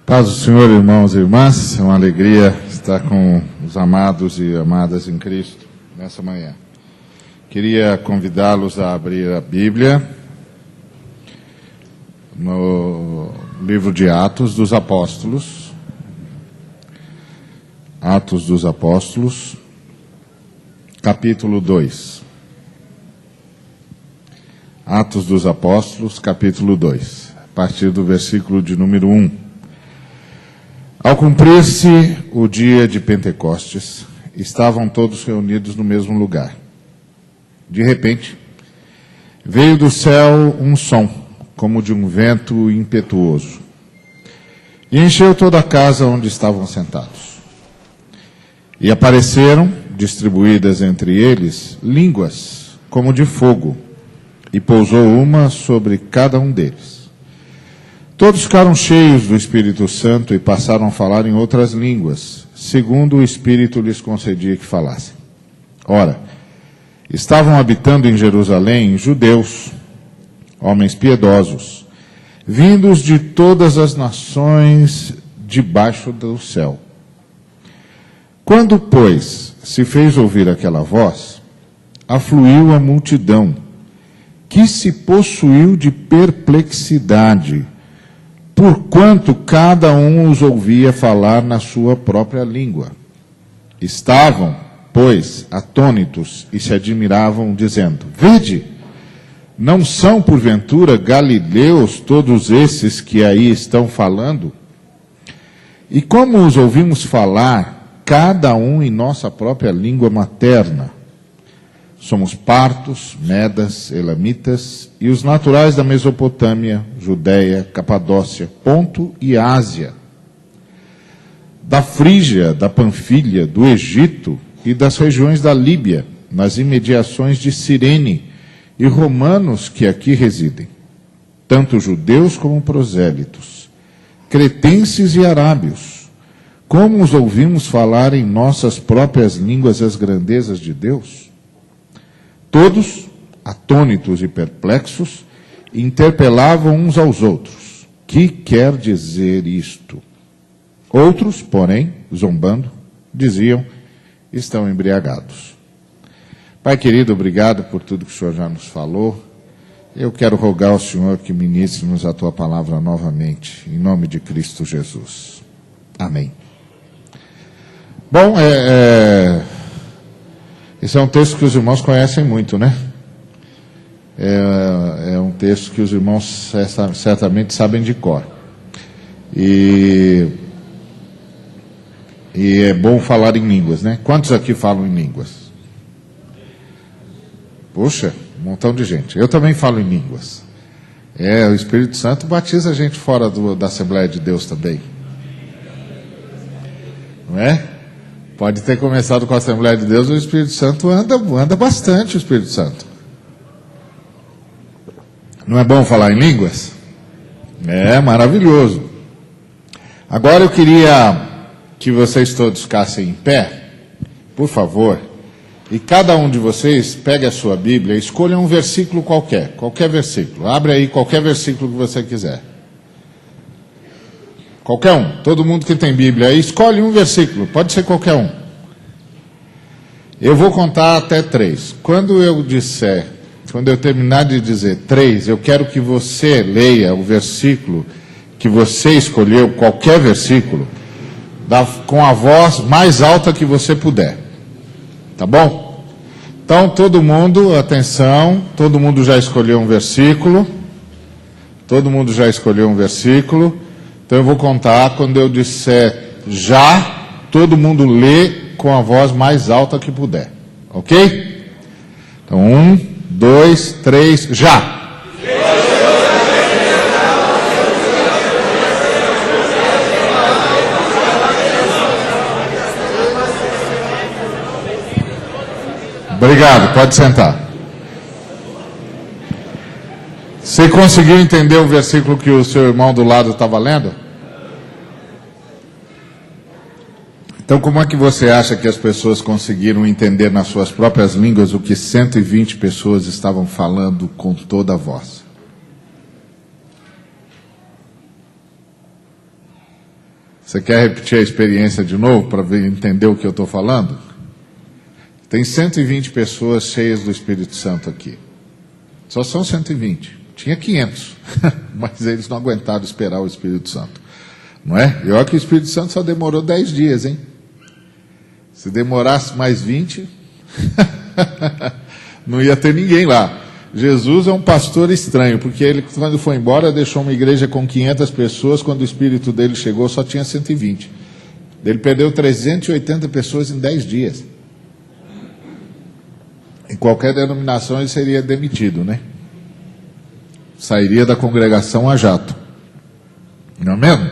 Paz do Senhor, irmãos e irmãs, é uma alegria estar com os amados e amadas em Cristo nessa manhã. Queria convidá-los a abrir a Bíblia no livro de Atos dos Apóstolos. Atos dos Apóstolos, capítulo 2. Atos dos Apóstolos, capítulo 2, a partir do versículo de número 1. Ao cumprir-se o dia de Pentecostes, estavam todos reunidos no mesmo lugar. De repente, veio do céu um som, como de um vento impetuoso, e encheu toda a casa onde estavam sentados. E apareceram, distribuídas entre eles, línguas como de fogo, e pousou uma sobre cada um deles. Todos ficaram cheios do Espírito Santo e passaram a falar em outras línguas, segundo o Espírito lhes concedia que falassem. Ora, estavam habitando em Jerusalém judeus, homens piedosos, vindos de todas as nações debaixo do céu. Quando, pois, se fez ouvir aquela voz, afluiu a multidão, que se possuiu de perplexidade, porquanto cada um os ouvia falar na sua própria língua. Estavam, pois, atônitos e se admiravam, dizendo: Vede, não são porventura galileus todos esses que aí estão falando? E como os ouvimos falar, cada um em nossa própria língua materna? Somos partos, medas, elamitas e os naturais da Mesopotâmia, Judéia, Capadócia, Ponto e Ásia, da Frígia, da Panfilha, do Egito e das regiões da Líbia, nas imediações de Cirene, e romanos que aqui residem, tanto judeus como prosélitos, cretenses e arábios. Como os ouvimos falar em nossas próprias línguas as grandezas de Deus? Todos, atônitos e perplexos, interpelavam uns aos outros: que quer dizer isto? Outros, porém, zombando, diziam: estão embriagados. Pai querido, obrigado por tudo que o Senhor já nos falou. Eu quero rogar ao Senhor que ministre-nos a Tua palavra novamente, em nome de Cristo Jesus. Amém. Bom, esse é um texto que os irmãos conhecem muito, né? É um texto que os irmãos certamente sabem de cor. E é bom falar em línguas, né? Quantos aqui falam em línguas? Puxa, um montão de gente. Eu também falo em línguas. O Espírito Santo batiza a gente fora da Assembleia de Deus também. Não é? Pode ter começado com a Assembleia de Deus, o Espírito Santo anda bastante, o Espírito Santo. Não é bom falar em línguas? É maravilhoso. Agora eu queria que vocês todos ficassem em pé, por favor, e cada um de vocês pegue a sua Bíblia e escolha um versículo qualquer versículo. Abre aí qualquer versículo que você quiser. Qualquer um, todo mundo que tem Bíblia aí, escolhe um versículo, pode ser qualquer um. Eu vou contar até 3. Quando eu terminar de dizer 3, eu quero que você leia o versículo que você escolheu, qualquer versículo, com a voz mais alta que você puder. Tá bom? Então, todo mundo, atenção, todo mundo já escolheu um versículo. Então eu vou contar, quando eu disser já, todo mundo lê com a voz mais alta que puder. Ok? Então 1, 2, 3, já! Obrigado, pode sentar. Você conseguiu entender o versículo que o seu irmão do lado estava lendo? Então, como é que você acha que as pessoas conseguiram entender nas suas próprias línguas o que 120 pessoas estavam falando com toda a voz? Você quer repetir a experiência de novo para entender o que eu estou falando? Tem 120 pessoas cheias do Espírito Santo aqui. Só são 120. Tinha 500, mas eles não aguentaram esperar o Espírito Santo. Não é? E olha que o Espírito Santo só demorou 10 dias, hein? Se demorasse mais 20, não ia ter ninguém lá. Jesus é um pastor estranho, porque ele, quando foi embora, deixou uma igreja com 500 pessoas, quando o Espírito dele chegou, só tinha 120. Ele perdeu 380 pessoas em 10 dias. Em qualquer denominação ele seria demitido, né? Sairia da congregação a jato. Não é mesmo?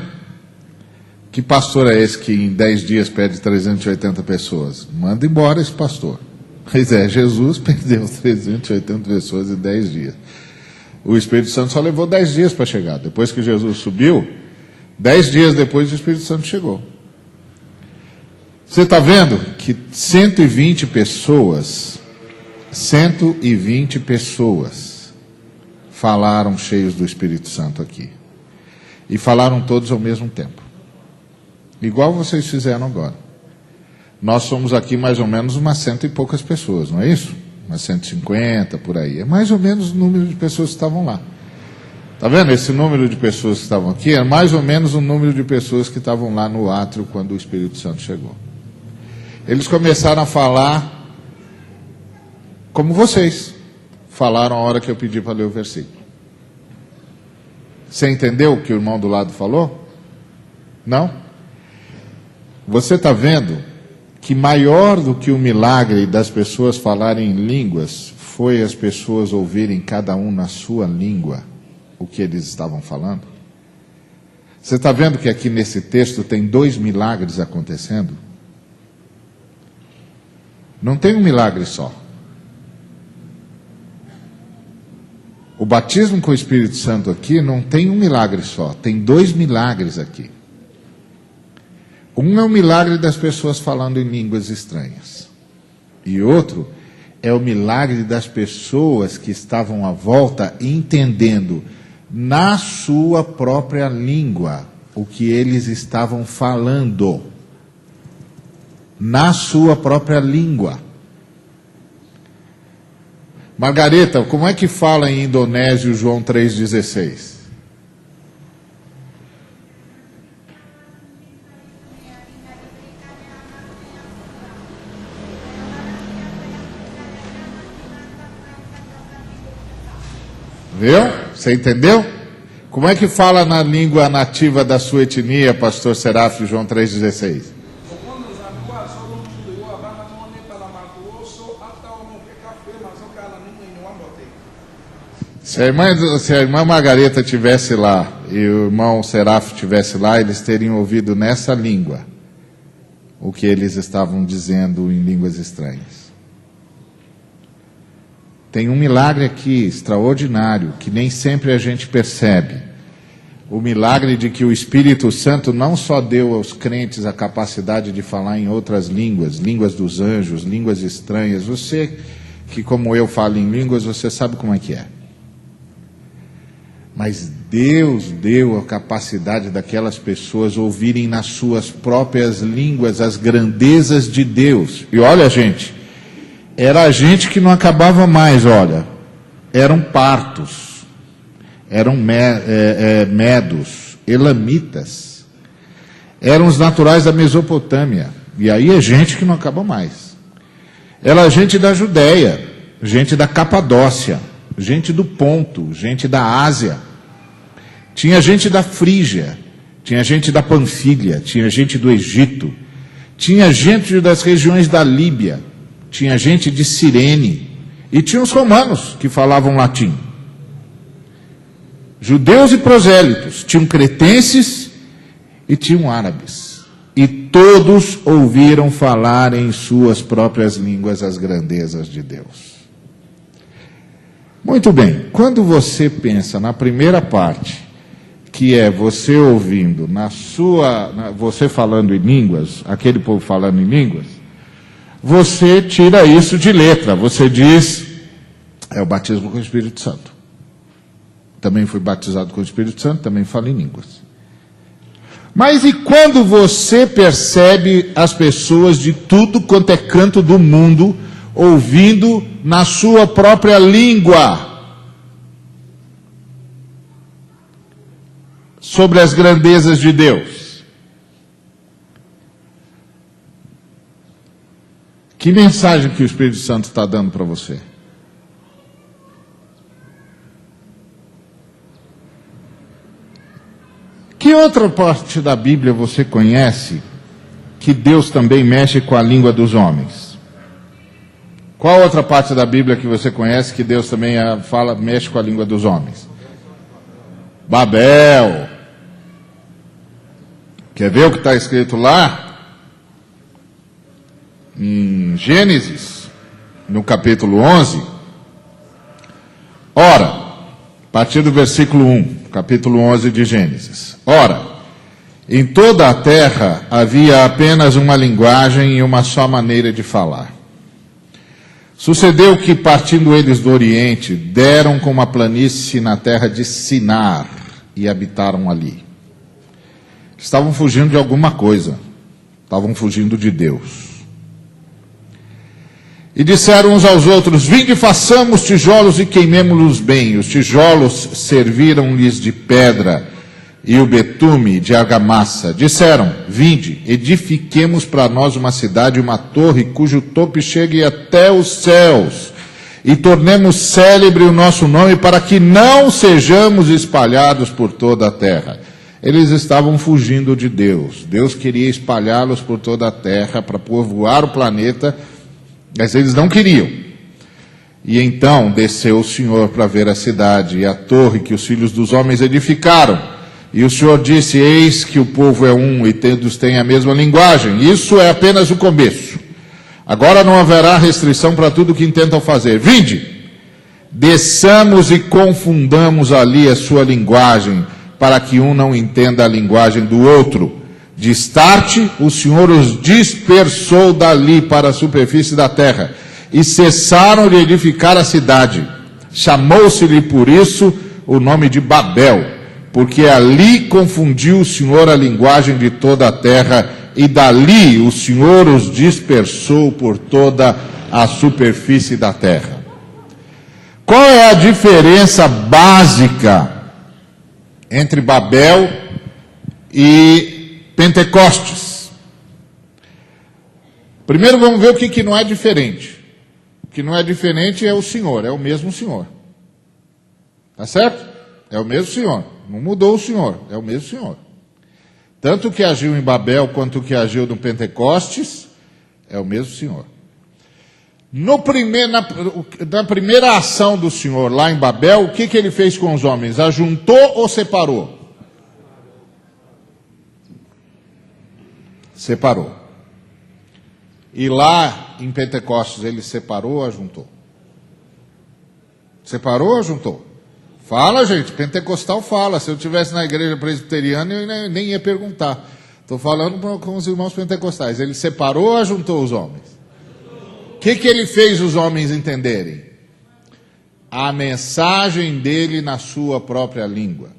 Que pastor é esse que em 10 dias perde 380 pessoas? Manda embora esse pastor. Pois é, Jesus perdeu 380 pessoas em 10 dias. O Espírito Santo só levou 10 dias para chegar. Depois que Jesus subiu, 10 dias depois o Espírito Santo chegou. Você está vendo que 120 pessoas falaram cheios do Espírito Santo aqui. E falaram todos ao mesmo tempo. Igual vocês fizeram agora. Nós somos aqui mais ou menos umas 100 e poucas pessoas, não é isso? Umas 150, por aí. É mais ou menos o número de pessoas que estavam lá. Está vendo? Esse número de pessoas que estavam aqui é mais ou menos o número de pessoas que estavam lá no átrio quando o Espírito Santo chegou. Eles começaram a falar como vocês falaram a hora que eu pedi para ler o versículo. Você entendeu o que o irmão do lado falou? Não? Você está vendo que maior do que o milagre das pessoas falarem em línguas foi as pessoas ouvirem cada um na sua língua o que eles estavam falando? Você está vendo que aqui nesse texto tem 2 milagres acontecendo? Não tem um milagre só. O batismo com o Espírito Santo aqui não tem um milagre só, tem 2 milagres aqui. Um é o milagre das pessoas falando em línguas estranhas. E outro é o milagre das pessoas que estavam à volta entendendo na sua própria língua o que eles estavam falando. Na sua própria língua. Margareta, como é que fala em indonésio João 3,16? Viu? Você entendeu? Como é que fala na língua nativa da sua etnia, pastor Serafio, João 3,16? Se a irmã Margareta estivesse lá e o irmão Serafio estivesse lá, eles teriam ouvido nessa língua o que eles estavam dizendo em línguas estranhas. Tem um milagre aqui extraordinário que nem sempre a gente percebe. O milagre de que o Espírito Santo não só deu aos crentes a capacidade de falar em outras línguas, línguas dos anjos, línguas estranhas. Você que, como eu, fala em línguas, você sabe como é que é. Mas Deus deu a capacidade daquelas pessoas ouvirem nas suas próprias línguas as grandezas de Deus. E olha, gente, era a gente que não acabava mais, olha. Eram partos, eram medos, elamitas, eram os naturais da Mesopotâmia. E aí é gente que não acaba mais. Era gente da Judéia, gente da Capadócia, gente do Ponto, gente da Ásia, tinha gente da Frígia, tinha gente da Panfilha, tinha gente do Egito, tinha gente das regiões da Líbia, tinha gente de Cirene, e tinha os romanos que falavam latim. Judeus e prosélitos, tinham cretenses e tinham árabes. E todos ouviram falar em suas próprias línguas as grandezas de Deus. Muito bem, quando você pensa na primeira parte, que é você ouvindo você falando em línguas, aquele povo falando em línguas, você tira isso de letra, você diz, é o batismo com o Espírito Santo. Também fui batizado com o Espírito Santo, também falo em línguas. Mas e quando você percebe as pessoas de tudo quanto é canto do mundo ouvindo na sua própria língua sobre as grandezas de Deus? Que mensagem que o Espírito Santo está dando para você? Que outra parte da Bíblia você conhece que Deus também mexe com a língua dos homens? Qual outra parte da Bíblia que você conhece que Deus também mexe com a língua dos homens? Babel. Quer ver o que está escrito lá? Em Gênesis, no capítulo 11. Ora, a partir do versículo 1, capítulo 11 de Gênesis. Ora, em toda a terra havia apenas uma linguagem e uma só maneira de falar. Sucedeu que, partindo eles do Oriente, deram com uma planície na terra de Sinar e habitaram ali. Estavam fugindo de alguma coisa, estavam fugindo de Deus. E disseram uns aos outros: vinde, façamos tijolos e queimemo-los bem. Os tijolos serviram-lhes de pedra e o betume de argamassa. Disseram: vinde, edifiquemos para nós uma cidade, uma torre, cujo topo chegue até os céus, e tornemos célebre o nosso nome, para que não sejamos espalhados por toda a terra. Eles estavam fugindo de Deus. Deus queria espalhá-los por toda a terra para povoar o planeta, mas eles não queriam. E então desceu o Senhor para ver a cidade e a torre que os filhos dos homens edificaram. E o Senhor disse: eis que o povo é um e todos têm a mesma linguagem. Isso é apenas o começo. Agora não haverá restrição para tudo o que intentam fazer. Vinde, desçamos e confundamos ali a sua linguagem, para que um não entenda a linguagem do outro. De starte, o Senhor os dispersou dali para a superfície da terra, e cessaram de edificar a cidade. Chamou-se-lhe por isso o nome de Babel, porque ali confundiu o Senhor a linguagem de toda a terra, e dali o Senhor os dispersou por toda a superfície da terra. Qual é a diferença básica entre Babel e Pentecostes? Primeiro vamos ver o que não é diferente. O que não é diferente é o Senhor, é o mesmo Senhor. Tá certo? É o mesmo Senhor. Não mudou o Senhor, é o mesmo Senhor. Tanto o que agiu em Babel quanto o que agiu no Pentecostes, é o mesmo Senhor. Na primeira ação do Senhor lá em Babel, o que ele fez com os homens? Ajuntou ou separou? Separou. E lá em Pentecostes ele separou ou ajuntou? Separou ou ajuntou? Fala, gente, pentecostal fala. Se eu estivesse na igreja presbiteriana, eu nem ia perguntar. Estou falando com os irmãos pentecostais. Ele separou ou ajuntou os homens? O que ele fez os homens entenderem? A mensagem dele na sua própria língua.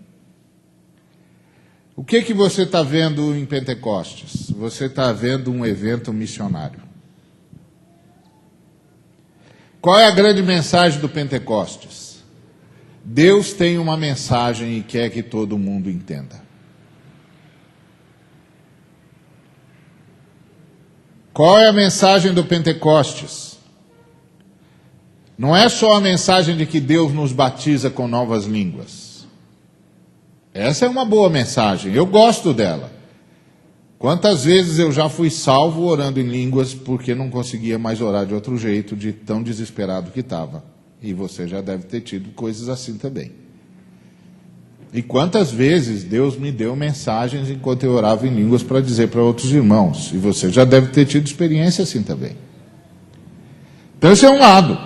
O que você está vendo em Pentecostes? Você está vendo um evento missionário. Qual é a grande mensagem do Pentecostes? Deus tem uma mensagem e quer que todo mundo entenda. Qual é a mensagem do Pentecostes? Não é só a mensagem de que Deus nos batiza com novas línguas. Essa é uma boa mensagem, eu gosto dela. Quantas vezes eu já fui salvo orando em línguas porque não conseguia mais orar de outro jeito, de tão desesperado que estava. E você já deve ter tido coisas assim também. E quantas vezes Deus me deu mensagens enquanto eu orava em línguas para dizer para outros irmãos. E você já deve ter tido experiência assim também. Então esse é um lado.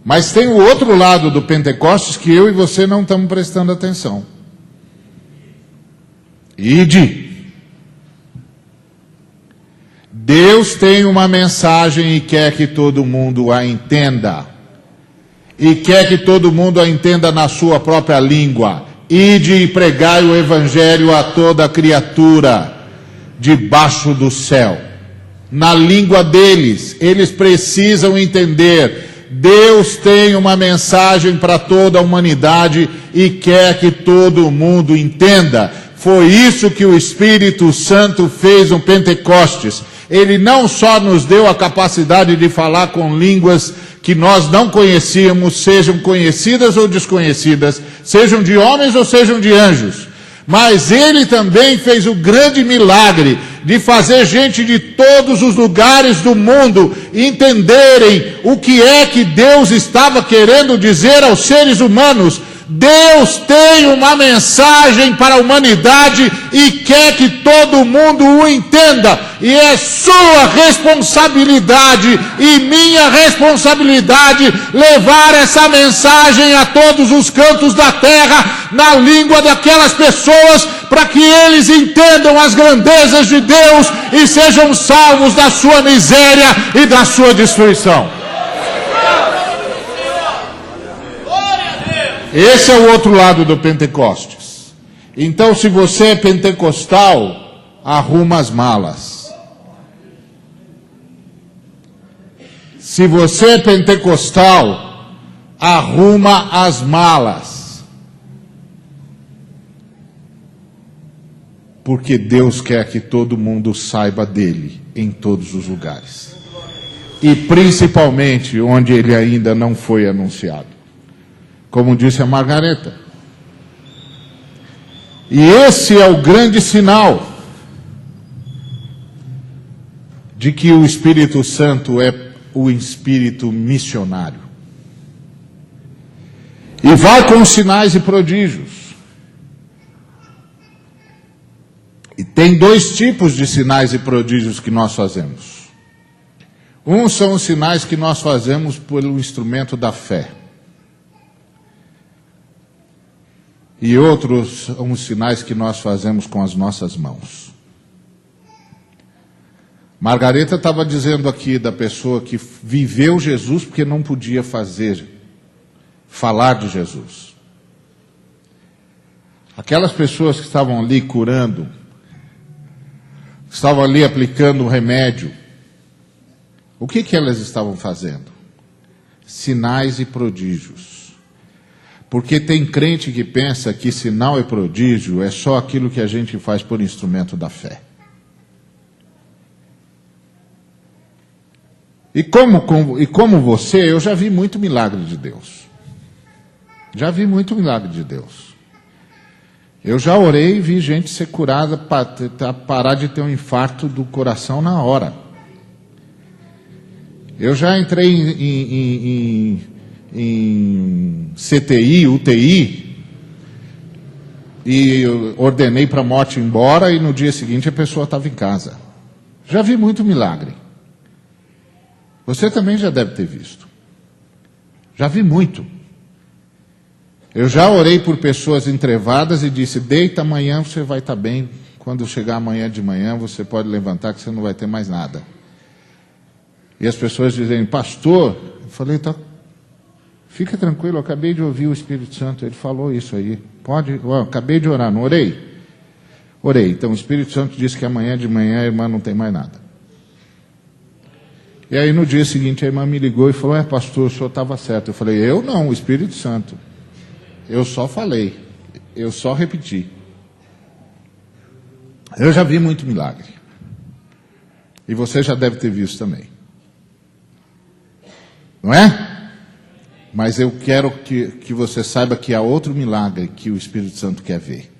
Mas tem o outro lado do Pentecostes que eu e você não estamos prestando atenção. Ide. Deus tem uma mensagem e quer que todo mundo a entenda. E quer que todo mundo a entenda na sua própria língua. ide e pregai o evangelho a toda criatura debaixo do céu. Na língua deles, eles precisam entender. Deus tem uma mensagem para toda a humanidade e quer que todo mundo entenda. Foi isso que o Espírito Santo fez no Pentecostes. Ele não só nos deu a capacidade de falar com línguas que nós não conhecíamos, sejam conhecidas ou desconhecidas, sejam de homens ou sejam de anjos, mas ele também fez o grande milagre de fazer gente de todos os lugares do mundo entenderem o que é que Deus estava querendo dizer aos seres humanos. Deus tem uma mensagem para a humanidade e quer que todo mundo o entenda. E é sua responsabilidade e minha responsabilidade levar essa mensagem a todos os cantos da terra, na língua daquelas pessoas, para que eles entendam as grandezas de Deus e sejam salvos da sua miséria e da sua destruição. Esse é o outro lado do Pentecostes. Então, se você é pentecostal, arruma as malas. Se você é pentecostal, arruma as malas. Porque Deus quer que todo mundo saiba dele em todos os lugares. E principalmente onde ele ainda não foi anunciado. Como disse a Margareta. E esse é o grande sinal de que o Espírito Santo é o Espírito missionário. E vai com sinais e prodígios. E tem dois tipos de sinais e prodígios que nós fazemos. Uns são os sinais que nós fazemos pelo instrumento da fé. E outros são os sinais que nós fazemos com as nossas mãos. Margareta estava dizendo aqui da pessoa que viveu Jesus porque não podia falar de Jesus. Aquelas pessoas que estavam ali curando, que estavam ali aplicando o remédio, o que elas estavam fazendo? Sinais e prodígios. Porque tem crente que pensa que sinal e prodígio é só aquilo que a gente faz por instrumento da fé. E como você, eu já vi muito milagre de Deus. Já vi muito milagre de Deus. Eu já orei e vi gente ser curada para parar de ter um infarto do coração na hora. Eu já entrei em CTI, UTI, e ordenei para a morte ir embora, e no dia seguinte a pessoa estava em casa. Já vi muito milagre. Você também já deve ter visto. Já vi muito. Eu já orei por pessoas entrevadas e disse: deita, amanhã você vai estar bem. Quando chegar amanhã de manhã, você pode levantar que você não vai ter mais nada. E as pessoas dizem: pastor, eu falei, tá. Fica tranquilo, eu acabei de ouvir o Espírito Santo, ele falou isso aí. Acabei de orar, não orei? Orei. Então o Espírito Santo disse que amanhã de manhã a irmã não tem mais nada. E aí no dia seguinte a irmã me ligou e falou: pastor, o senhor estava certo. Eu falei: eu não, o Espírito Santo. Eu só falei, eu só repeti. Eu já vi muito milagre. E você já deve ter visto também. Não é? Mas eu quero que você saiba que há outro milagre que o Espírito Santo quer ver.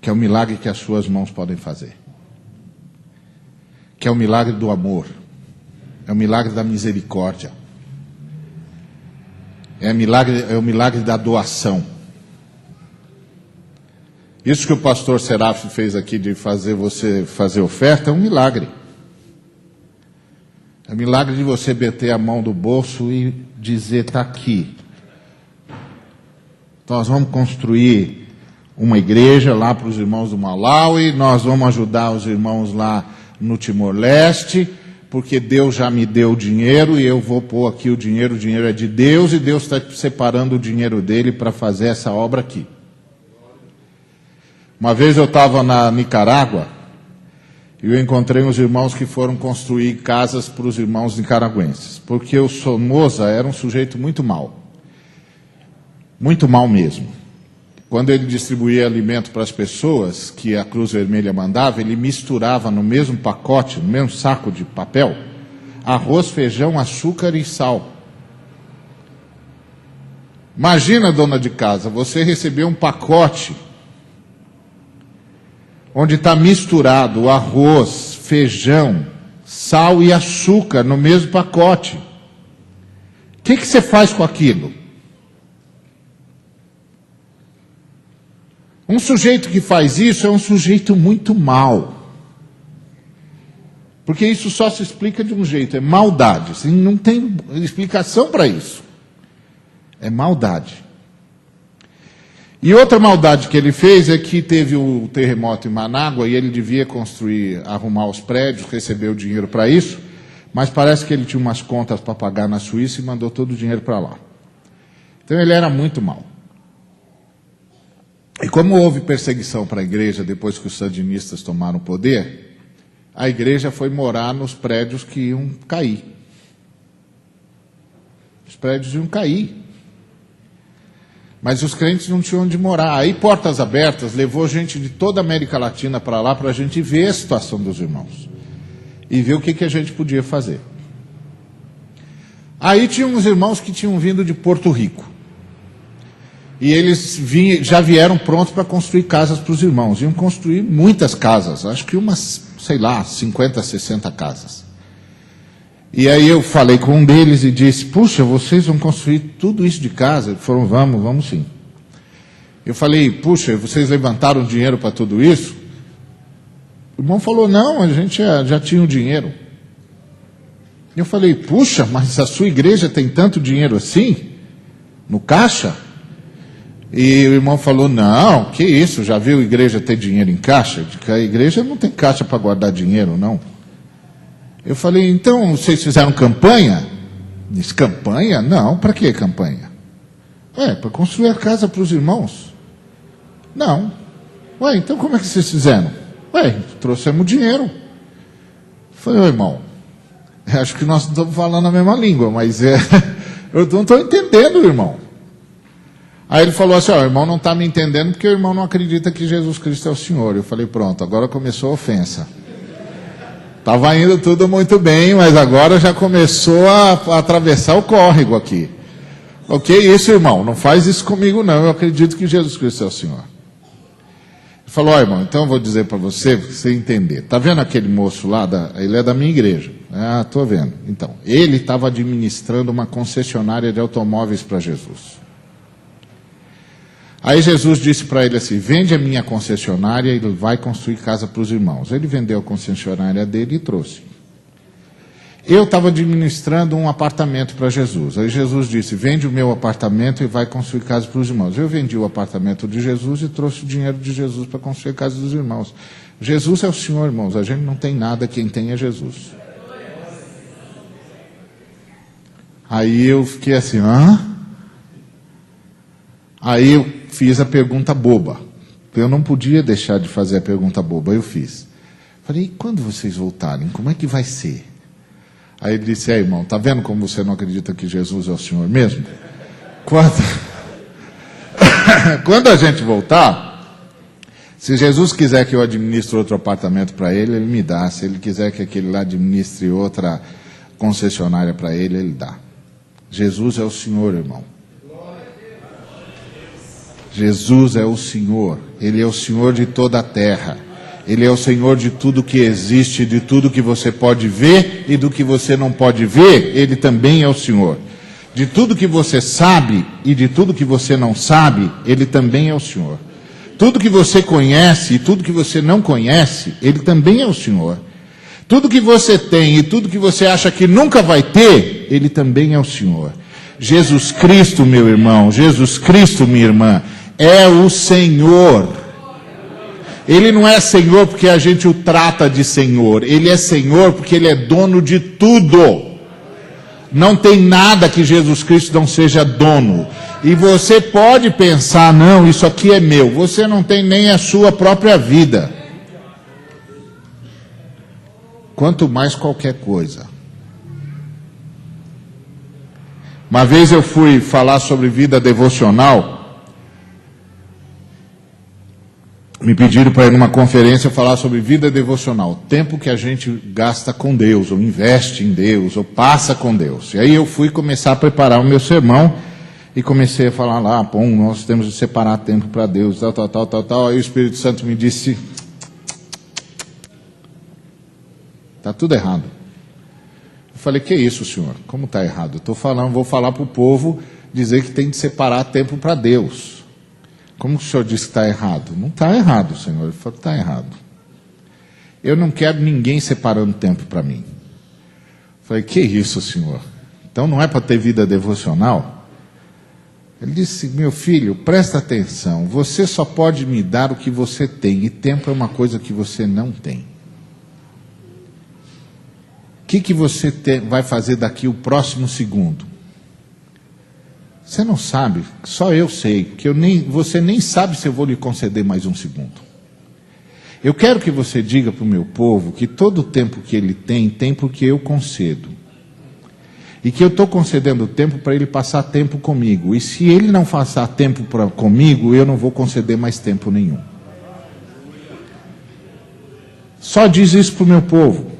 Que é o milagre que as suas mãos podem fazer. Que é o milagre do amor. É o milagre da misericórdia. É o milagre da doação. Isso que o pastor Serafim fez aqui de fazer você fazer oferta é um milagre. É o milagre de você meter a mão no bolso e dizer: está aqui. Nós vamos construir uma igreja lá para os irmãos do Malawi, nós vamos ajudar os irmãos lá no Timor-Leste, porque Deus já me deu o dinheiro e eu vou pôr aqui o dinheiro é de Deus e Deus está separando o dinheiro dele para fazer essa obra aqui. Uma vez eu estava na Nicarágua e eu encontrei uns irmãos que foram construir casas para os irmãos nicaragüenses, porque o Somoza era um sujeito muito mau mesmo. Quando ele distribuía alimento para as pessoas que a Cruz Vermelha mandava, ele misturava no mesmo pacote, no mesmo saco de papel, arroz, feijão, açúcar e sal. Imagina, dona de casa, você receber um pacote onde está misturado o arroz, feijão, sal e açúcar no mesmo pacote. O que você faz com aquilo? Um sujeito que faz isso é um sujeito muito mau. Porque isso só se explica de um jeito, é maldade. Assim, não tem explicação para isso. É maldade. E outra maldade que ele fez é que teve o terremoto em Manágua e ele devia arrumar os prédios, recebeu o dinheiro para isso, mas parece que ele tinha umas contas para pagar na Suíça e mandou todo o dinheiro para lá. Então ele era muito mau. E como houve perseguição para a igreja depois que os sandinistas tomaram o poder, a igreja foi morar nos prédios que iam cair. Os prédios iam cair. Mas os crentes não tinham onde morar. Aí Portas Abertas levou gente de toda a América Latina para lá para a gente ver a situação dos irmãos. E ver o que a gente podia fazer. Aí tinha uns irmãos que tinham vindo de Porto Rico. E eles já vieram prontos para construir casas para os irmãos. Iam construir muitas casas. Acho que umas, 50, 60 casas. E aí eu falei com um deles e disse, puxa, vocês vão construir tudo isso de casa? Eles falaram, vamos sim. Eu falei, puxa, vocês levantaram dinheiro para tudo isso? O irmão falou, não, a gente já tinha o dinheiro. Eu falei, puxa, mas a sua igreja tem tanto dinheiro assim? No caixa? E o irmão falou, não, que isso, já viu a igreja ter dinheiro em caixa? A igreja não tem caixa para guardar dinheiro, não. Eu falei, então, vocês fizeram campanha? Disse, campanha? Não, para que campanha? Para construir a casa para os irmãos. Não. Então como é que vocês fizeram? Trouxemos dinheiro. Eu falei, irmão, acho que nós não estamos falando a mesma língua, mas eu não estou entendendo, irmão. Aí ele falou assim, o irmão não está me entendendo porque o irmão não acredita que Jesus Cristo é o Senhor. Eu falei, pronto, agora começou a ofensa. Estava indo tudo muito bem, mas agora já começou a atravessar o córrego aqui. O que é isso, irmão? Não faz isso comigo, não. Eu acredito que Jesus Cristo é o Senhor. Ele falou, irmão, então eu vou dizer para você entender. Está vendo aquele moço lá? Ele é da minha igreja. Estou vendo. Então, ele estava administrando uma concessionária de automóveis para Jesus. Aí Jesus disse para ele assim, vende a minha concessionária e ele vai construir casa para os irmãos. Ele vendeu a concessionária dele e trouxe. Eu estava administrando um apartamento para Jesus. Aí Jesus disse, vende o meu apartamento e vai construir casa para os irmãos. Eu vendi o apartamento de Jesus e trouxe o dinheiro de Jesus para construir a casa dos irmãos. Jesus é o Senhor, irmãos. A gente não tem nada, quem tem é Jesus. Aí eu fiquei assim, Aí eu fiz a pergunta boba. Eu não podia deixar de fazer a pergunta boba, eu fiz. Falei, e quando vocês voltarem, como é que vai ser? Aí ele disse, irmão, está vendo como você não acredita que Jesus é o Senhor mesmo? Quando a gente voltar, se Jesus quiser que eu administre outro apartamento para ele, ele me dá. Se ele quiser que aquele lá administre outra concessionária para ele, ele dá. Jesus é o Senhor, irmão. Jesus é o Senhor, Ele é o Senhor de toda a terra, Ele é o Senhor de tudo que existe, de tudo que você pode ver e do que você não pode ver, Ele também é o Senhor. De tudo que você sabe e de tudo que você não sabe, Ele também é o Senhor. Tudo que você conhece e tudo que você não conhece, Ele também é o Senhor. Tudo que você tem e tudo que você acha que nunca vai ter, Ele também é o Senhor. Jesus Cristo, meu irmão, Jesus Cristo, minha irmã, é o Senhor. Ele não é Senhor porque a gente o trata de Senhor. Ele é Senhor porque Ele é dono de tudo. Não tem nada que Jesus Cristo não seja dono. E você pode pensar, não, isso aqui é meu. Você não tem nem a sua própria vida. Quanto mais qualquer coisa. Uma vez eu fui falar sobre vida devocional. Me pediram para ir numa conferência falar sobre vida devocional. Tempo que a gente gasta com Deus, ou investe em Deus, ou passa com Deus. E aí eu fui começar a preparar o meu sermão. E comecei a falar lá, bom, nós temos de separar tempo para Deus, tal. Aí o Espírito Santo me disse, está tudo errado. Eu falei, que isso, senhor? Como está errado? Vou falar para o povo, dizer que tem de separar tempo para Deus. Como o senhor disse que está errado? Não está errado, senhor. Ele falou, está errado. Eu não quero ninguém separando tempo para mim. Eu falei, que isso, senhor? Então não é para ter vida devocional? Ele disse, meu filho, presta atenção, você só pode me dar o que você tem, e tempo é uma coisa que você não tem. O que você vai fazer daqui o próximo segundo? Você não sabe, só eu sei, que você nem sabe se eu vou lhe conceder mais um segundo. Eu quero que você diga para o meu povo que todo o tempo que ele tem porque eu concedo. E que eu estou concedendo tempo para ele passar tempo comigo. E se ele não passar tempo comigo, eu não vou conceder mais tempo nenhum. Só diz isso para o meu povo.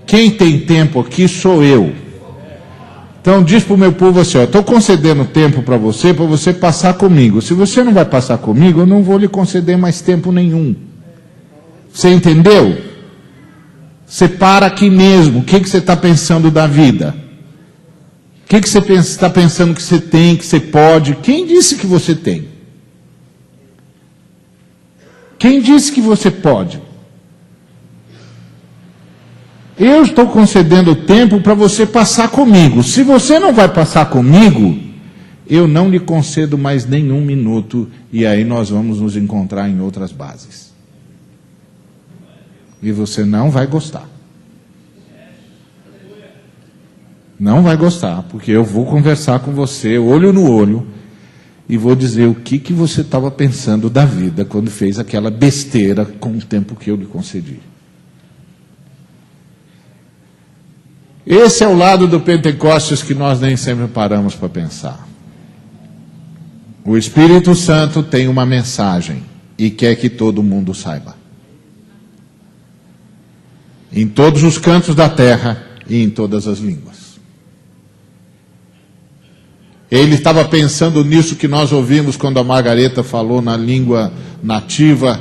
Quem tem tempo aqui sou eu. Então diz para o meu povo assim, estou concedendo tempo para você passar comigo. Se você não vai passar comigo, eu não vou lhe conceder mais tempo nenhum. Você entendeu? Você para aqui mesmo. O que você está pensando da vida? O que você está pensando que você tem, que você pode? Quem disse que você tem? Quem disse que você pode? Eu estou concedendo tempo para você passar comigo. Se você não vai passar comigo, eu não lhe concedo mais nenhum minuto, e aí nós vamos nos encontrar em outras bases. E você não vai gostar. Não vai gostar, porque eu vou conversar com você, olho no olho, e vou dizer o que você estava pensando da vida quando fez aquela besteira com o tempo que eu lhe concedi. Esse é o lado do Pentecostes que nós nem sempre paramos para pensar. O Espírito Santo tem uma mensagem e quer que todo mundo saiba. Em todos os cantos da terra e em todas as línguas. Ele estava pensando nisso que nós ouvimos quando a Margareta falou na língua nativa,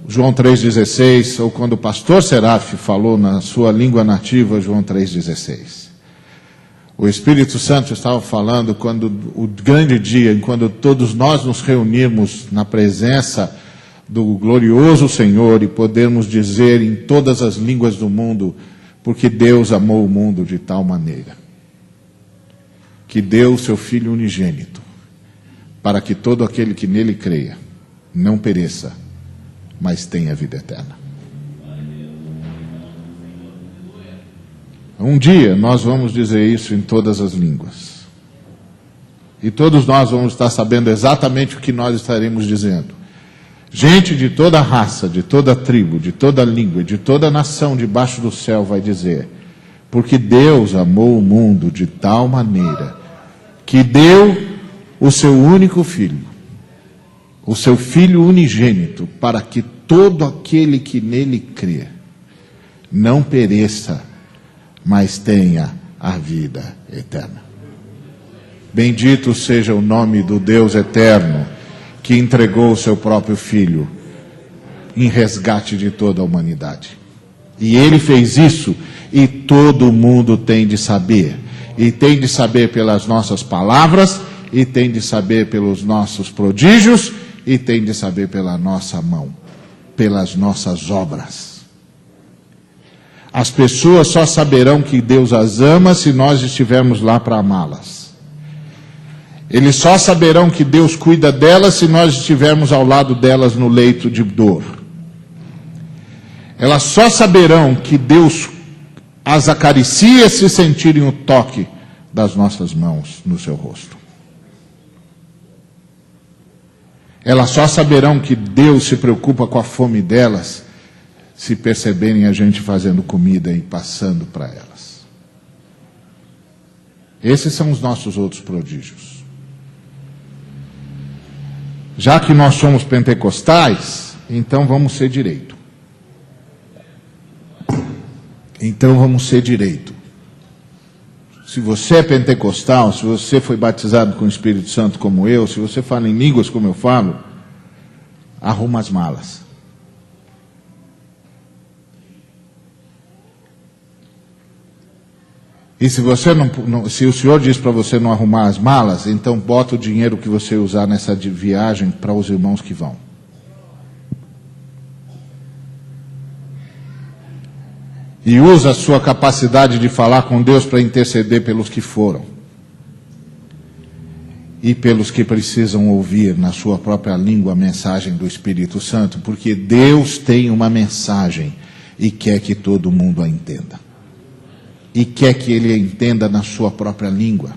João 3,16, ou quando o pastor Seraf falou na sua língua nativa, João 3,16. O Espírito Santo estava falando quando o grande dia, quando todos nós nos reunirmos na presença do glorioso Senhor e podermos dizer em todas as línguas do mundo, porque Deus amou o mundo de tal maneira que deu o seu Filho unigênito, para que todo aquele que nele creia não pereça, mas tenha vida eterna. Um dia nós vamos dizer isso em todas as línguas. E todos nós vamos estar sabendo exatamente o que nós estaremos dizendo. Gente de toda raça, de toda tribo, de toda língua, de toda nação debaixo do céu vai dizer: porque Deus amou o mundo de tal maneira que deu o seu único filho, o seu Filho unigênito, para que todo aquele que nele crê não pereça, mas tenha a vida eterna. Bendito seja o nome do Deus eterno, que entregou o seu próprio Filho em resgate de toda a humanidade. E ele fez isso, e todo mundo tem de saber. E tem de saber pelas nossas palavras, e tem de saber pelos nossos prodígios, e tem de saber pela nossa mão, pelas nossas obras. As pessoas só saberão que Deus as ama se nós estivermos lá para amá-las. Eles só saberão que Deus cuida delas se nós estivermos ao lado delas no leito de dor. Elas só saberão que Deus as acaricia se sentirem o toque das nossas mãos no seu rosto. Elas só saberão que Deus se preocupa com a fome delas se perceberem a gente fazendo comida e passando para elas. Esses são os nossos outros prodígios. Já que nós somos pentecostais, então vamos ser direito. Então vamos ser direito. Se você é pentecostal, se você foi batizado com o Espírito Santo como eu, se você fala em línguas como eu falo, arruma as malas. E se você se o Senhor diz para você não arrumar as malas, então bota o dinheiro que você usar nessa viagem para os irmãos que vão. E usa a sua capacidade de falar com Deus para interceder pelos que foram. E pelos que precisam ouvir na sua própria língua a mensagem do Espírito Santo, porque Deus tem uma mensagem e quer que todo mundo a entenda. E quer que ele a entenda na sua própria língua.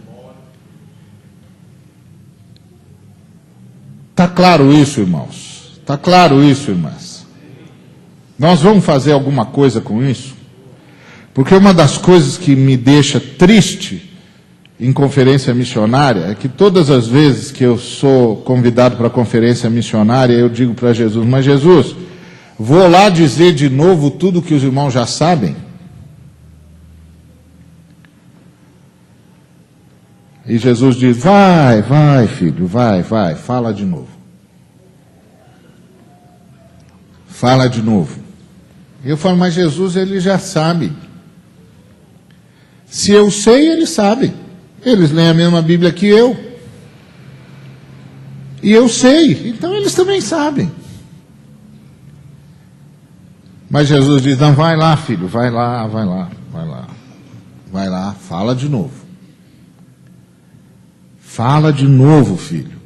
Está claro isso, irmãos? Está claro isso, irmãs? Nós vamos fazer alguma coisa com isso? Porque uma das coisas que me deixa triste em conferência missionária é que todas as vezes que eu sou convidado para conferência missionária, eu digo para Jesus, mas Jesus, vou lá dizer de novo tudo que os irmãos já sabem? E Jesus diz, vai filho, vai, fala de novo. Fala de novo. E eu falo, mas Jesus, ele já sabe. Se eu sei, eles sabem. Eles leem a mesma Bíblia que eu. E eu sei, então eles também sabem. Mas Jesus diz, não, vai lá, filho, vai lá, fala de novo. Fala de novo, filho.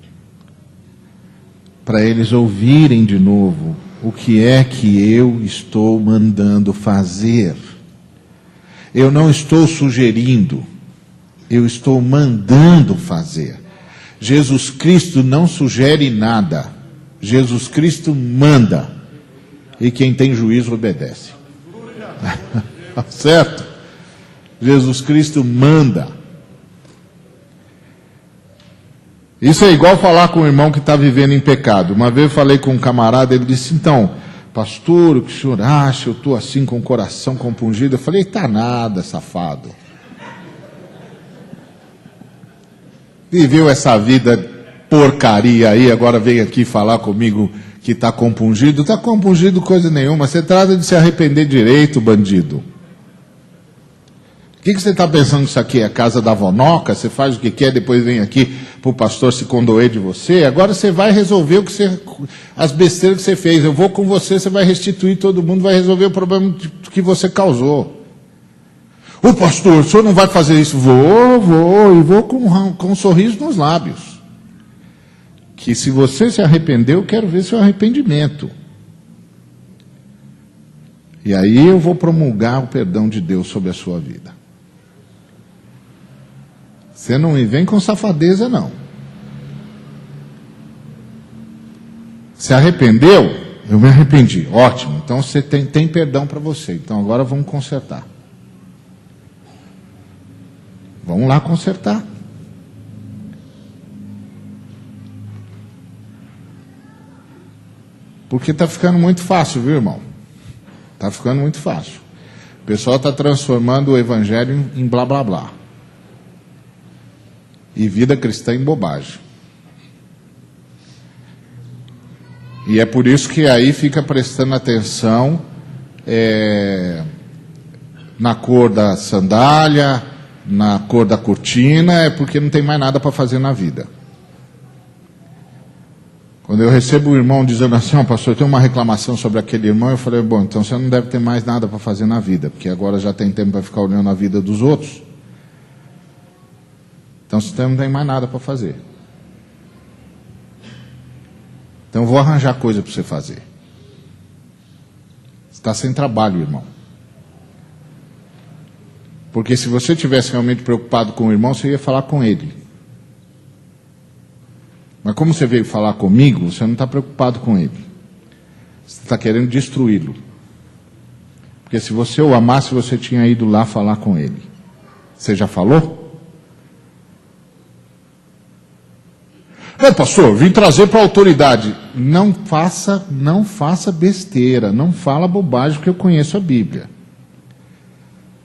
Para eles ouvirem de novo o que é que eu estou mandando fazer. Eu não estou sugerindo, eu estou mandando fazer. Jesus Cristo não sugere nada. Jesus Cristo manda. E quem tem juízo obedece. Certo? Jesus Cristo manda. Isso é igual falar com um irmão que está vivendo em pecado. Uma vez eu falei com um camarada, ele disse, então, pastor, o que o senhor acha? Eu estou assim com o coração compungido. Eu falei, tá nada, safado. Viveu essa vida porcaria aí, agora veio aqui falar comigo que está compungido. Está compungido coisa nenhuma. Você trata de se arrepender direito, bandido. O que você está pensando que isso aqui é a casa da vonoca? Você faz o que quer, depois vem aqui para o pastor se condoer de você. Agora você vai resolver o que as besteiras que você fez. Eu vou com você, você vai restituir todo mundo, vai resolver o problema que você causou. Ô pastor, o senhor não vai fazer isso? Vou com um sorriso nos lábios. Que se você se arrependeu, eu quero ver seu arrependimento. E aí eu vou promulgar o perdão de Deus sobre a sua vida. Você não me vem com safadeza, não. Se arrependeu? Eu me arrependi. Ótimo. Então você tem perdão para você. Então agora vamos consertar. Vamos lá consertar. Porque está ficando muito fácil, viu, irmão? Está ficando muito fácil. O pessoal está transformando o evangelho em blá blá blá. E vida cristã em bobagem. E é por isso que aí fica prestando atenção na cor da sandália, na cor da cortina, é porque não tem mais nada para fazer na vida. Quando eu recebo um irmão dizendo assim, pastor, eu tenho uma reclamação sobre aquele irmão, eu falei, bom, então você não deve ter mais nada para fazer na vida, porque agora já tem tempo para ficar olhando a vida dos outros. Então você não tem mais nada para fazer. Então eu vou arranjar coisa para você fazer. está sem trabalho, irmão. Porque se você estivesse realmente preocupado com o irmão, você ia falar com ele. Mas como você veio falar comigo, você não está preocupado com ele. Você está querendo destruí-lo. Porque se você o amasse, você tinha ido lá falar com ele. Você já falou? Não, pastor, vim trazer para a autoridade. Não faça besteira, não fala bobagem, porque eu conheço a Bíblia.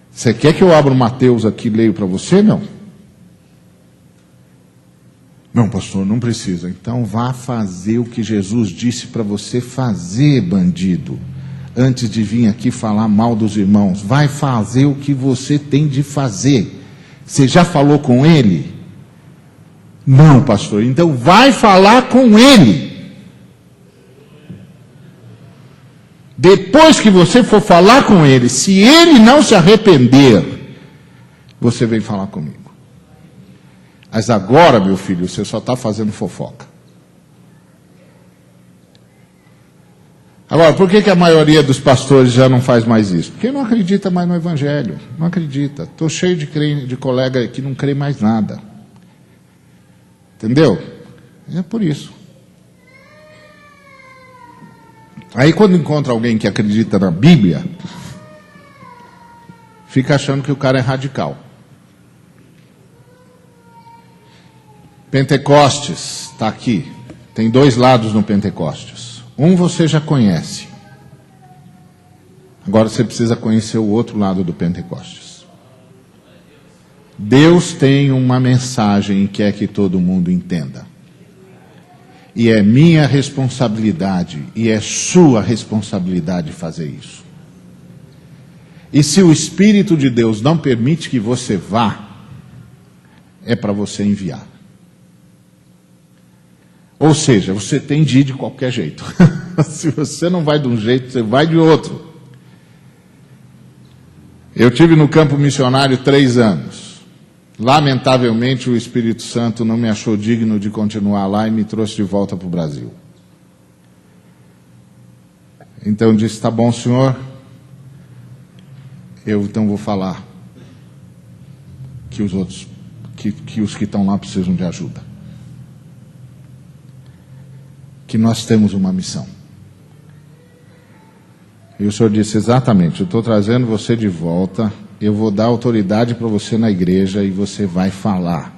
Você quer que eu abra o Mateus aqui e leio para você? Não. Não, pastor, não precisa. Então vá fazer o que Jesus disse para você fazer, bandido. Antes de vir aqui falar mal dos irmãos. Vai fazer o que você tem de fazer. Você já falou com ele? Não, pastor. Então vai falar com ele. Depois que você for falar com ele, se ele não se arrepender, você vem falar comigo. Mas agora, meu filho, você só está fazendo fofoca. Agora, por que a maioria dos pastores já não faz mais isso? Porque não acredita mais no Evangelho. Não acredita. Estou cheio de colega que não crê mais nada. Entendeu? É por isso. Aí quando encontra alguém que acredita na Bíblia, fica achando que o cara é radical. Pentecostes, está aqui. Tem dois lados no Pentecostes. Um você já conhece. Agora você precisa conhecer o outro lado do Pentecostes. Deus tem uma mensagem e quer que todo mundo entenda. E é minha responsabilidade e é sua responsabilidade fazer isso. E se o Espírito de Deus não permite que você vá, é para você enviar. Ou seja, você tem de ir de qualquer jeito. Se você não vai de um jeito, você vai de outro. Eu tive no campo missionário 3 anos. Lamentavelmente, o Espírito Santo não me achou digno de continuar lá e me trouxe de volta para o Brasil. Então eu disse, tá bom, senhor, eu então vou falar que os outros, que os que estão lá precisam de ajuda. Que nós temos uma missão. E o senhor disse, exatamente, eu estou trazendo você de volta, eu vou dar autoridade para você na igreja e você vai falar.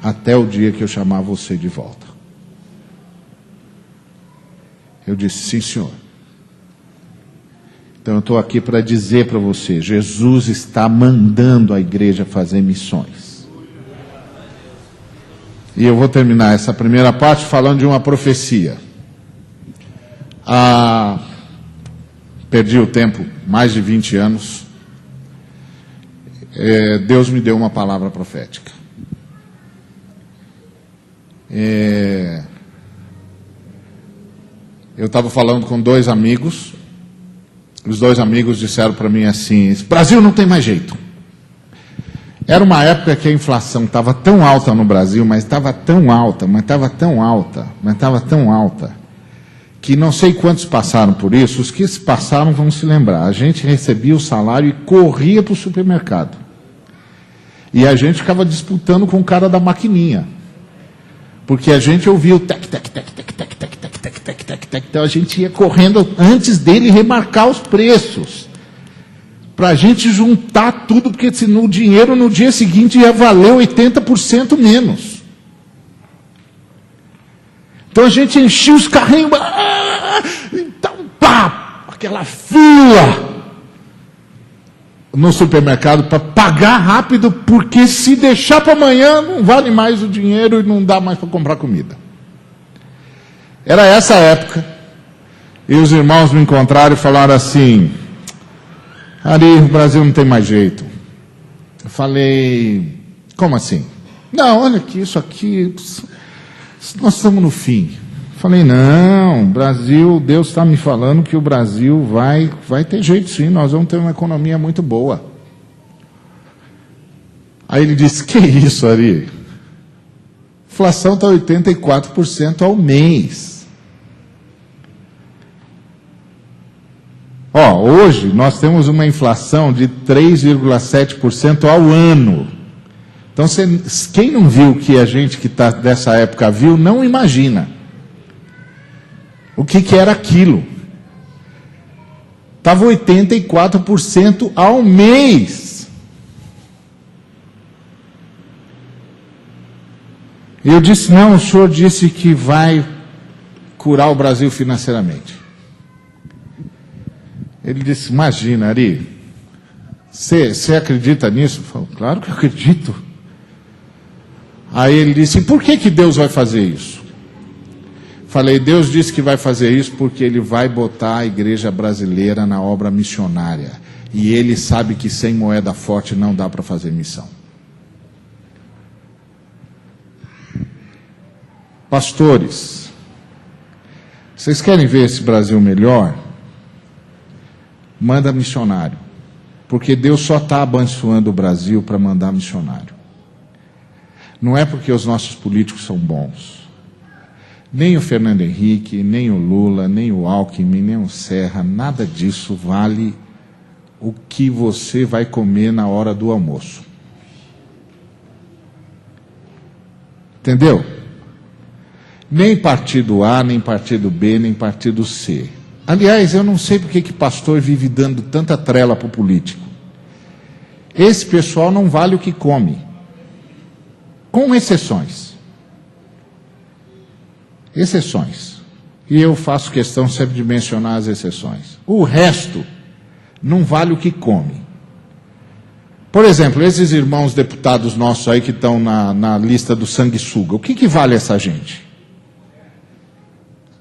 Até o dia que eu chamar você de volta. Eu disse, sim, senhor. Então eu estou aqui para dizer para você, Jesus está mandando a igreja fazer missões. E eu vou terminar essa primeira parte falando de uma profecia. Perdi o tempo, mais de 20 anos. Deus me deu uma palavra profética. Eu estava falando com 2 amigos. Os 2 amigos disseram para mim assim, Brasil não tem mais jeito. Era uma época que a inflação estava tão alta no Brasil, mas estava tão alta, que não sei quantos passaram por isso, os que se passaram vão se lembrar. A gente recebia o salário e corria para o supermercado. E a gente ficava disputando com o cara da maquininha. Porque a gente ouvia o tec, tec, tec, tec, tec, tec, tec, tec, tec, tec, tec. Então a gente ia correndo antes dele remarcar os preços. Para a gente juntar tudo, porque senão o dinheiro no dia seguinte ia valer 80% menos. Então a gente enchia os carrinhos, então pá, aquela fila no supermercado para pagar rápido, porque se deixar para amanhã não vale mais o dinheiro e não dá mais para comprar comida. Era essa época, e os irmãos me encontraram e falaram assim, Ari, o Brasil não tem mais jeito. Eu falei, como assim? Não, olha aqui, isso aqui, nós estamos no fim. Falei, não, Brasil, Deus está me falando que o Brasil vai ter jeito sim, nós vamos ter uma economia muito boa. Aí ele disse, que isso, Ari? A inflação está 84% ao mês. hoje nós temos uma inflação de 3,7% ao ano. Então, quem não viu que a gente que está dessa época viu, não imagina o que era aquilo. Estava 84% ao mês. E eu disse, não, o senhor disse que vai curar o Brasil financeiramente. Ele disse, imagina, Ari, você acredita nisso? Eu falei, claro que eu acredito. Aí ele disse, por que Deus vai fazer isso? Falei, Deus disse que vai fazer isso porque Ele vai botar a igreja brasileira na obra missionária. E Ele sabe que sem moeda forte não dá para fazer missão. Pastores, vocês querem ver esse Brasil melhor? Manda missionário. Porque Deus só está abençoando o Brasil para mandar missionário. Não é porque os nossos políticos são bons. Nem o Fernando Henrique, nem o Lula, nem o Alckmin, nem o Serra, nada disso vale o que você vai comer na hora do almoço. Entendeu? Nem partido A, nem partido B, nem partido C. Aliás, eu não sei porque que pastor vive dando tanta trela para o político. Esse pessoal não vale o que come. Com exceções. Exceções. E eu faço questão sempre de mencionar as exceções. O resto não vale o que come. Por exemplo, esses irmãos deputados nossos aí que estão na lista do sanguessuga, o que vale essa gente?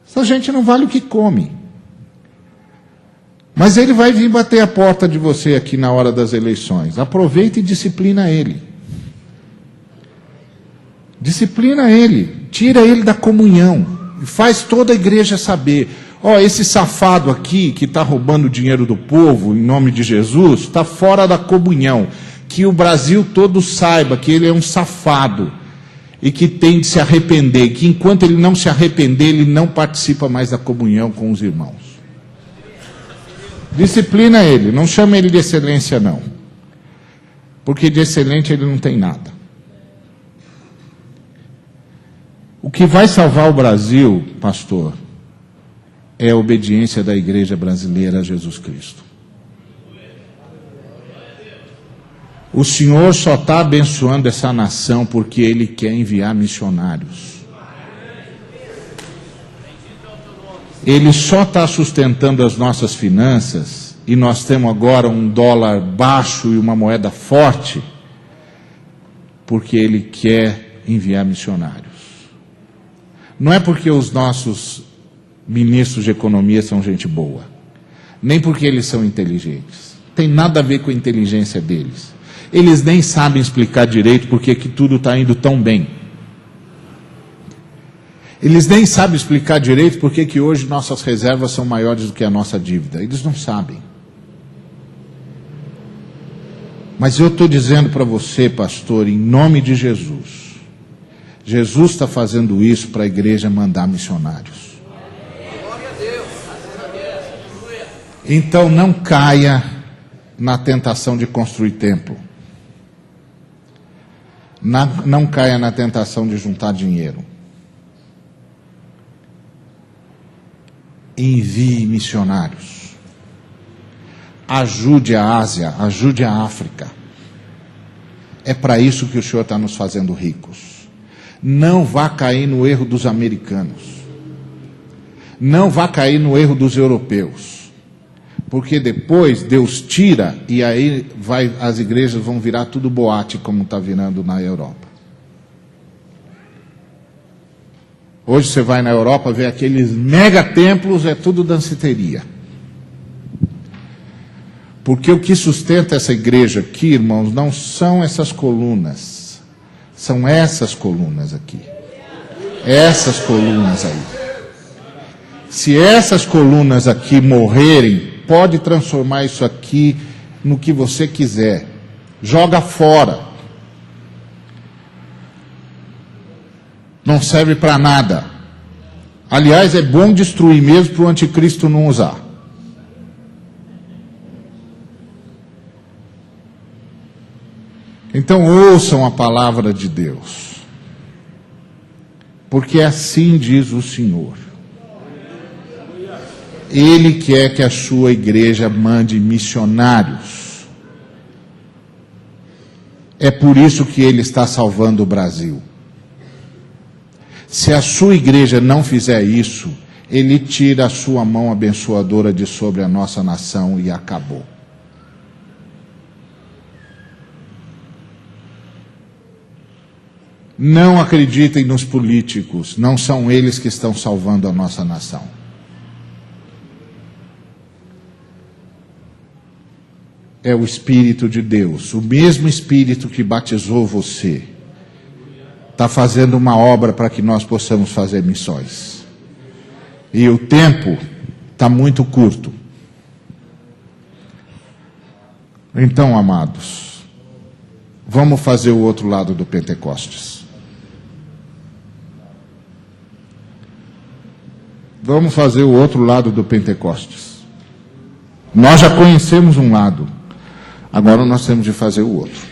Essa gente não vale o que come. Mas ele vai vir bater a porta de você aqui na hora das eleições. Aproveita e disciplina ele. Disciplina ele. Tira ele da comunhão. E faz toda a igreja saber. Ó, esse safado aqui que está roubando o dinheiro do povo, em nome de Jesus, está fora da comunhão. Que o Brasil todo saiba que ele é um safado. E que tem de se arrepender. Que enquanto ele não se arrepender, ele não participa mais da comunhão com os irmãos. Disciplina ele. Não chama ele de excelência, não. Porque de excelente ele não tem nada. O que vai salvar o Brasil, pastor, é a obediência da igreja brasileira a Jesus Cristo. O Senhor só está abençoando essa nação porque Ele quer enviar missionários. Ele só está sustentando as nossas finanças, e nós temos agora um dólar baixo e uma moeda forte, porque Ele quer enviar missionários. Não é porque os nossos ministros de economia são gente boa, nem porque eles são inteligentes. Tem nada a ver com a inteligência deles. Eles nem sabem explicar direito porque que tudo está indo tão bem. Eles nem sabem explicar direito porque que hoje nossas reservas são maiores do que a nossa dívida. Eles não sabem. Mas eu estou dizendo para você, pastor, em nome de Jesus, Jesus está fazendo isso para a igreja mandar missionários. Então não caia na tentação de construir templo. Não caia na tentação de juntar dinheiro. Envie missionários. Ajude a Ásia, ajude a África. É para isso que o Senhor está nos fazendo ricos. Não vá cair no erro dos americanos. Não vá cair no erro dos europeus. Porque depois Deus tira e aí as igrejas vão virar tudo boate como está virando na Europa. Hoje você vai na Europa ver aqueles mega templos, é tudo danceteria. Porque o que sustenta essa igreja aqui, irmãos, não são essas colunas. São essas colunas aqui. Essas colunas aí. Se essas colunas aqui morrerem, pode transformar isso aqui no que você quiser. Joga fora. Não serve para nada. Aliás, é bom destruir mesmo para o anticristo não usar. Então ouçam a palavra de Deus, porque assim diz o Senhor. Ele quer que a sua igreja mande missionários. É por isso que ele está salvando o Brasil. Se a sua igreja não fizer isso, ele tira a sua mão abençoadora de sobre a nossa nação e acabou. Não acreditem nos políticos, não são eles que estão salvando a nossa nação. É o Espírito de Deus, o mesmo Espírito que batizou você, está fazendo uma obra para que nós possamos fazer missões. E o tempo está muito curto. Então, amados, vamos fazer o outro lado do Pentecostes. Vamos fazer o outro lado do Pentecostes. Nós já conhecemos um lado, agora nós temos de fazer o outro.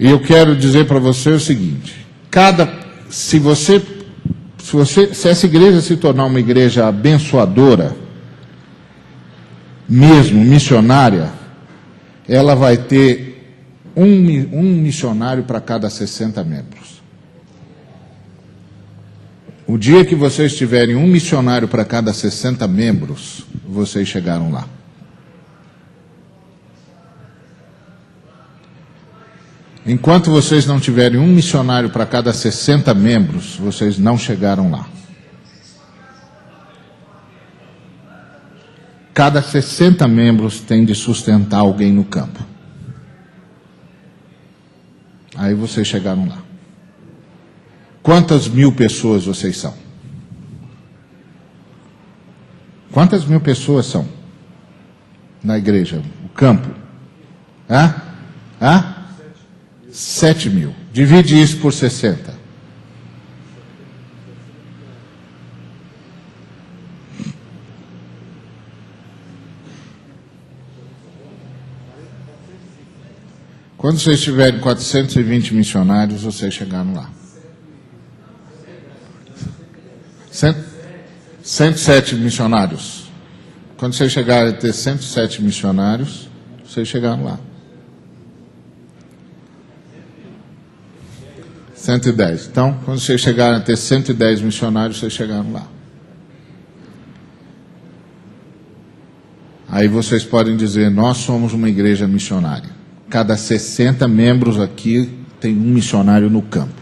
E eu quero dizer para você o seguinte: se essa igreja se tornar uma igreja abençoadora, mesmo missionária, ela vai ter um missionário para cada 60 membros. O dia que vocês tiverem um missionário para cada 60 membros, vocês chegaram lá. Enquanto vocês não tiverem um missionário para cada 60 membros, vocês não chegaram lá. Cada 60 membros tem de sustentar alguém no campo. Aí vocês chegaram lá. Quantas mil pessoas vocês são? Quantas mil pessoas são na igreja? O campo? 7 mil. Divide isso por 60. Quando vocês tiverem 420 missionários, vocês chegaram lá. 107 missionários. Quando vocês chegarem a ter 107 missionários, vocês chegaram lá. 110. Então, quando vocês chegarem a ter 110 missionários, vocês chegaram lá. Aí vocês podem dizer: nós somos uma igreja missionária. Cada 60 membros aqui tem um missionário no campo.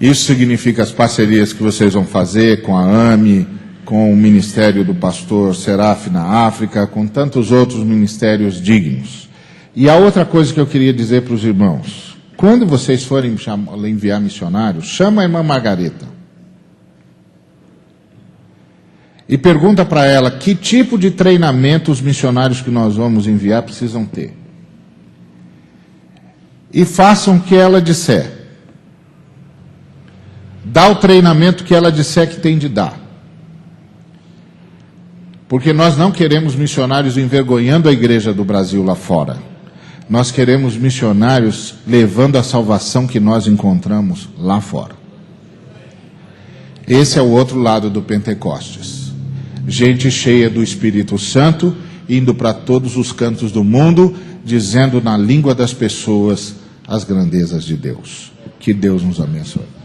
Isso significa as parcerias que vocês vão fazer com a AME, com o Ministério do Pastor Seraf na África, com tantos outros ministérios dignos. E a outra coisa que eu queria dizer para os irmãos: quando vocês forem enviar missionários, chama a irmã Margareta. E pergunta para ela que tipo de treinamento os missionários que nós vamos enviar precisam ter. E façam o que ela disser. Dá o treinamento que ela disser que tem de dar. Porque nós não queremos missionários envergonhando a igreja do Brasil lá fora. Nós queremos missionários levando a salvação que nós encontramos lá fora. Esse é o outro lado do Pentecostes. Gente cheia do Espírito Santo, indo para todos os cantos do mundo, dizendo na língua das pessoas as grandezas de Deus. Que Deus nos abençoe.